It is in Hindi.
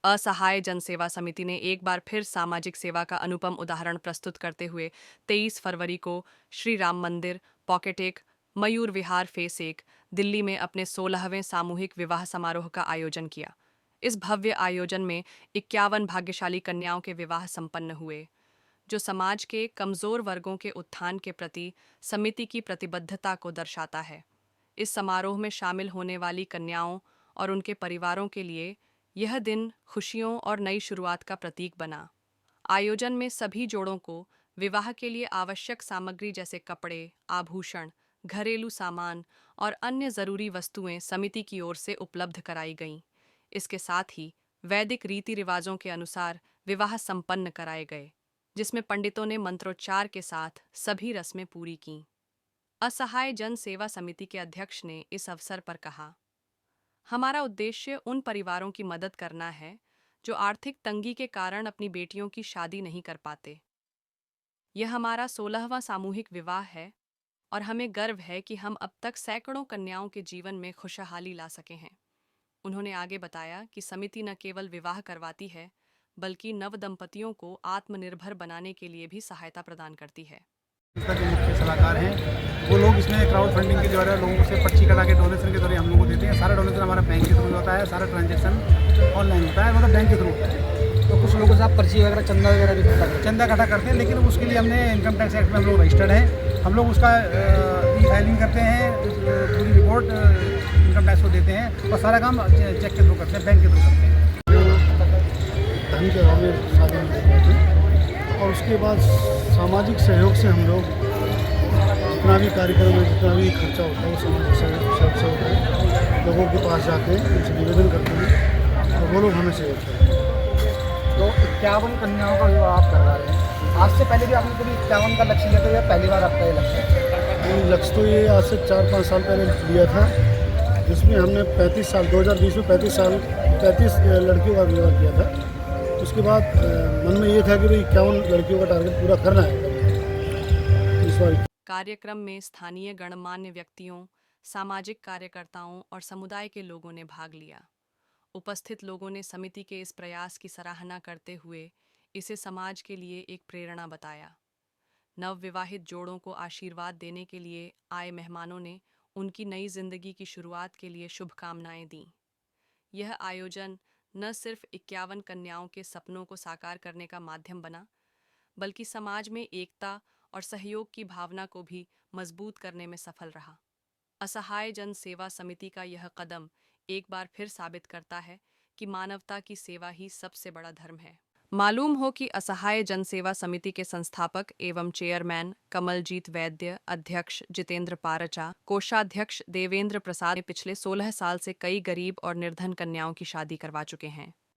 असहाय जनसेवा समिति ने एक बार फिर सामाजिक सेवा का अनुपम उदाहरण प्रस्तुत करते हुए 23 फरवरी को श्री राम मंदिर, पॉकेट 1, मयूर विहार फेस 1, दिल्ली में अपने 16वें सामूहिक विवाह समारोह का आयोजन किया। इस भव्य आयोजन में 51 भाग्यशाली कन्याओं के विवाह संपन्न हुए, जो समाज के कमजोर वर्गों के उत्थान के प्रति समिति की प्रतिबद्धता को दर्शाता है। इस समारोह में शामिल होने वाली कन्याओं और उनके परिवारों के लिए यह दिन खुशियों और नई शुरुआत का प्रतीक बना। आयोजन में सभी जोड़ों को विवाह के लिए आवश्यक सामग्री जैसे कपड़े, आभूषण, घरेलू सामान और अन्य जरूरी वस्तुएं समिति की ओर से उपलब्ध कराई गईं। इसके साथ ही वैदिक रीति रिवाजों के अनुसार विवाह संपन्न कराए गए, जिसमें पंडितों ने मंत्रोच्चार के साथ सभी रस्में पूरी कीं। असहाय जन सेवा समिति के अध्यक्ष ने इस अवसर पर कहा, हमारा उद्देश्य उन परिवारों की मदद करना है जो आर्थिक तंगी के कारण अपनी बेटियों की शादी नहीं कर पाते। यह हमारा 16वां सामूहिक विवाह है और हमें गर्व है कि हम अब तक सैकड़ों कन्याओं के जीवन में खुशहाली ला सके हैं। उन्होंने आगे बताया कि समिति न केवल विवाह करवाती है, बल्कि नवदंपतियों को आत्मनिर्भर बनाने के लिए भी सहायता प्रदान करती है। इसका जो मुख्य सलाहकार हैं वो लोग इसमें क्राउड फंडिंग के द्वारा लोगों से पर्ची कटा के डोनेशन के द्वारा हम लोग को देते हैं। सारा डोनेशन हमारा बैंक के थ्रू होता है, सारा ट्रांजैक्शन ऑनलाइन होता है, मतलब बैंक के थ्रू होता है। तो कुछ लोगों से आप पर्ची वगैरह चंदा वगैरह भी इकट्ठा करते हैं? चंदा इकट्ठा करते हैं, लेकिन उसके लिए हमने इनकम टैक्स एक्ट में हम लोग रजिस्टर्ड हैं। हम लोग उसका ई फाइलिंग करते हैं, पूरी रिपोर्ट इनकम टैक्स को देते हैं और सारा काम चेक के थ्रू करते हैं, बैंक के थ्रू करते हैं। धन के अभाव में शादी नहीं कर पाते और उसके बाद सामाजिक सहयोग से हम लोग जितना भी कार्यक्रम में जितना भी खर्चा होता है वो सामाजिक सहयोग से होता है। लोगों के पास जाके उनसे निवेदन करते हैं और वो लोग हमें सहयोग करते हैं। तो 51 कन्याओं का विवाह आप करवा रहे हैं। आज से पहले भी आपने कभी 51 का लक्ष्य लिया था या पहली बार आपका ये लक्ष्य है? लक्ष्य तो ये आज से 4-5 साल पहले लिया था, जिसमें हमने 35 साल 2020 में 35 लड़कियों का विवाह किया था। उसके बाद मन में ये था कि भाई 51 लड़कियों का टारगेट पूरा करना है इस बार। कार्यक्रम में स्थानीय गणमान्य व्यक्तियों, सामाजिक कार्यकर्ताओं और समुदाय के लोगों ने भाग लिया। उपस्थित लोगों ने समिति के इस प्रयास की सराहना करते हुए इसे समाज के लिए एक प्रेरणा बताया। नवविवाहित जोड़ों को आशीर्वाद देने के लिए आए मेहमानों ने उनकी नई जिंदगी की शुरुआत के लिए शुभकामनाएं दीं। यह आयोजन न सिर्फ 51 कन्याओं के सपनों को साकार करने का माध्यम बना, बल्कि समाज में एकता और सहयोग की भावना को भी मजबूत करने में सफल रहा। असहाय जन सेवा समिति का यह कदम एक बार फिर साबित करता है कि मानवता की सेवा ही सबसे बड़ा धर्म है। मालूम हो कि असहाय जन सेवा समिति के संस्थापक एवं चेयरमैन कमलजीत वैद्य, अध्यक्ष जितेंद्र पारचा, कोषाध्यक्ष देवेंद्र प्रसाद ने पिछले 16 साल से कई गरीब और निर्धन कन्याओं की शादी करवा चुके हैं।